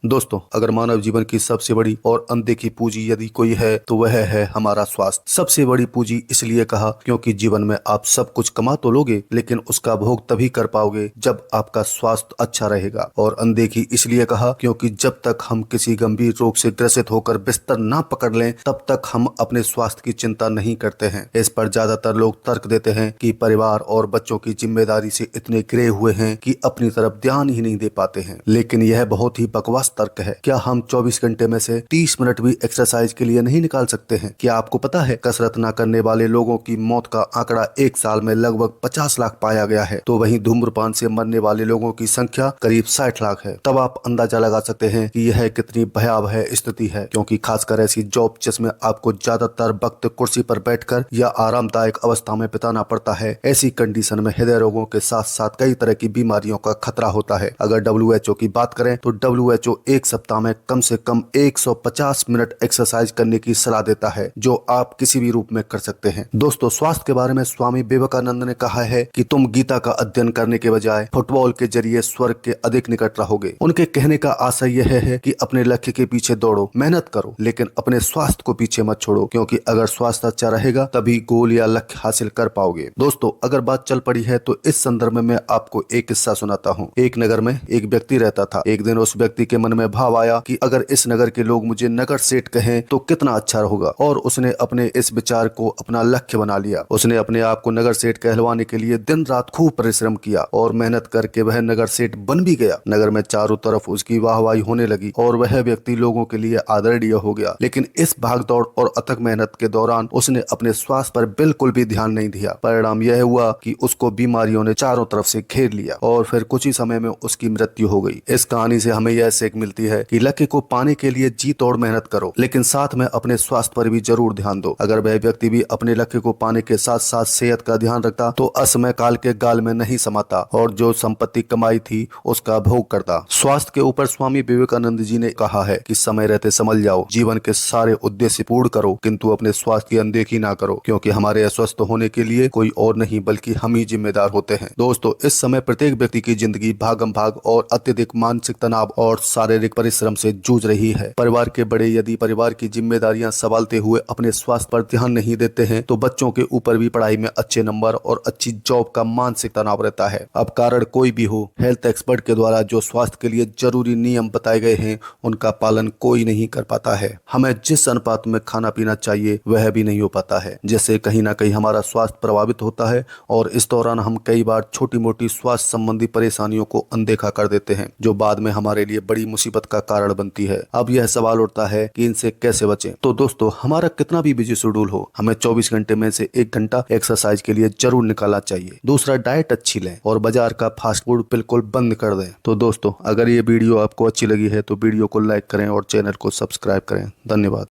दोस्तों, अगर मानव जीवन की सबसे बड़ी और अनदेखी पूंजी यदि कोई है तो वह है हमारा स्वास्थ्य। सबसे बड़ी पूंजी इसलिए कहा क्योंकि जीवन में आप सब कुछ कमा तो लोगे, लेकिन उसका भोग तभी कर पाओगे जब आपका स्वास्थ्य अच्छा रहेगा। और अनदेखी इसलिए कहा क्योंकि जब तक हम किसी गंभीर रोग से ग्रसित होकर बिस्तर ना पकड़ लें, तब तक हम अपने स्वास्थ्य की चिंता नहीं करते हैं। इस पर ज्यादातर लोग तर्क देते हैं कि परिवार और बच्चों की जिम्मेदारी से इतने घिरे हुए हैं कि अपनी तरफ ध्यान ही नहीं दे पाते हैं। लेकिन यह बहुत ही बकवास तर्क है। क्या हम 24 घंटे में से 30 मिनट भी एक्सरसाइज के लिए नहीं निकाल सकते हैं? क्या आपको पता है कसरत न करने वाले लोगों की मौत का आंकड़ा एक साल में लगभग 50 लाख पाया गया है, तो वहीं धूम्रपान से मरने वाले लोगों की संख्या करीब 60 लाख है। तब आप अंदाजा लगा सकते हैं कि यह कितनी भयावह स्थिति है, क्योंकि खासकर ऐसी जॉब जिसमें आपको ज्यादातर वक्त कुर्सी पर बैठकर या आरामदायक अवस्था में बिताना पड़ता है। ऐसी कंडीशन में हृदय रोगों के साथ साथ कई तरह की बीमारियों का खतरा होता है। अगर WHO की बात करें तो WHO एक सप्ताह में कम से कम 150 मिनट एक्सरसाइज करने की सलाह देता है, जो आप किसी भी रूप में कर सकते हैं। दोस्तों, स्वास्थ्य के बारे में स्वामी विवेकानंद ने कहा है कि तुम गीता का अध्ययन करने के बजाय फुटबॉल के जरिए स्वर्ग के अधिक निकट रहोगे। उनके कहने का आशय यह है कि अपने लक्ष्य के पीछे दौड़ो, मेहनत करो, लेकिन अपने स्वास्थ्य को पीछे मत छोड़ो, क्योंकि अगर स्वास्थ्य अच्छा रहेगा तभी गोल या लक्ष्य हासिल कर पाओगे। दोस्तों, अगर बात चल पड़ी है तो इस संदर्भ में मैं आपको एक किस्सा सुनाता हूँ। एक नगर में एक व्यक्ति रहता था। एक दिन उस व्यक्ति के मन में भाव आया कि अगर इस नगर के लोग मुझे नगर सेठ कहें तो कितना अच्छा होगा, और उसने अपने इस विचार को अपना लक्ष्य बना लिया। उसने अपने आप को नगर सेठ कहलवाने के लिए दिन रात खूब परिश्रम किया और मेहनत करके वह नगर सेठ बन भी गया। नगर में चारों तरफ उसकी वाहवाही होने लगी और वह व्यक्ति लोगों के लिए आदरणीय हो गया। लेकिन इस भागदौड़ और अथक मेहनत के दौरान उसने अपने स्वास्थ्य पर बिल्कुल भी ध्यान नहीं दिया। परिणाम यह हुआ कि उसको बीमारियों ने चारों तरफ से घेर लिया और फिर कुछ ही समय में उसकी मृत्यु हो गई। इस कहानी से हमें यह सीख मिलती है कि लक्ष्य को पाने के लिए जी तोड़ मेहनत करो, लेकिन साथ में अपने स्वास्थ्य पर भी जरूर ध्यान दो। अगर वह व्यक्ति भी अपने लक्ष्य को पाने के साथ साथ सेहत का ध्यान रखता तो असमय काल के गाल में नहीं समाता और जो संपत्ति कमाई थी उसका भोग करता। स्वास्थ्य के ऊपर स्वामी विवेकानंद जी ने कहा है कि समय रहते संभल जाओ, जीवन के सारे उद्देश्य पूर्ण करो, किंतु अपने स्वास्थ्य की अनदेखी ना करो, क्योंकि हमारे अस्वस्थ होने के लिए कोई और नहीं बल्कि हम ही जिम्मेदार होते हैं। दोस्तों, इस समय प्रत्येक व्यक्ति की जिंदगी भागम भाग और अत्यधिक मानसिक तनाव और शारीरिक परिश्रम से जूझ रही है। परिवार के बड़े यदि परिवार की जिम्मेदारियां संभालते हुए अपने स्वास्थ्य पर ध्यान नहीं देते हैं तो बच्चों के ऊपर भी पढ़ाई में अच्छे नंबर और अच्छी जॉब का मानसिक तनाव रहता है। अब कारण कोई भी हो, हेल्थ एक्सपर्ट के द्वारा जो स्वास्थ्य के लिए जरूरी नियम बताए गए हैं उनका पालन कोई नहीं कर पाता है। हमें जिस अनुपात में खाना पीना चाहिए वह भी नहीं हो पाता है, जिससे कहीं ना कहीं हमारा स्वास्थ्य प्रभावित होता है और इस दौरान हम कई बार छोटी मोटी स्वास्थ्य संबंधी परेशानियों को अनदेखा कर देते हैं, जो बाद में हमारे लिए बड़ी मुसीबत का कारण बनती है। अब यह सवाल उठता है कि इनसे कैसे बचें। तो दोस्तों, हमारा कितना भी बिजी शेड्यूल हो, हमें 24 घंटे में से 1 घंटा एक्सरसाइज के लिए जरूर निकालना चाहिए। दूसरा, डाइट अच्छी लें और बाजार का फास्ट फूड बिल्कुल बंद कर दें। तो दोस्तों, अगर ये वीडियो आपको अच्छी लगी है तो वीडियो को लाइक करें और चैनल को सब्सक्राइब करें। धन्यवाद।